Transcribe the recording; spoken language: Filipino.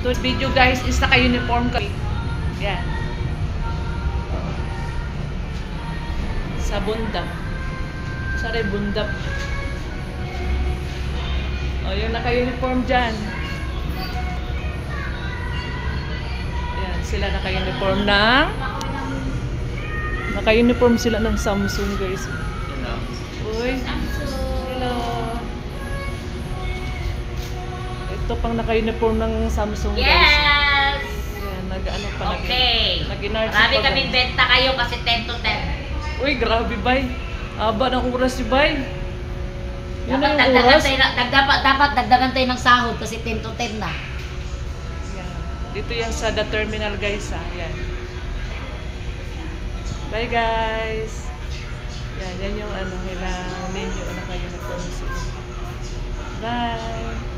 To video guys is naka-uniform kami. Yan. Sa bundap. Sorry, bundap. O, yung naka-uniform dyan. Yan, sila naka-uniform ng... Naka-uniform sila ng Samsung guys. Uy. Hello. Ito pang naka-uniform ng Samsung guys. Yes! Yan, nag-ano pa. Okay. Nag-inarch Marami pa, kaming guys. benta kayo kasi 10 to 10. Uy, grabe bay. Aba ng oras si bay. Yun na Dapat yung dagdagan oras. tayo, dapat dagdagan tayo ng sahod kasi 10 to 10 na. Yan. Dito yan sa the terminal guys ha. Yan. Bye guys. Yan yung ano nila menu na kayo na sila. Bye.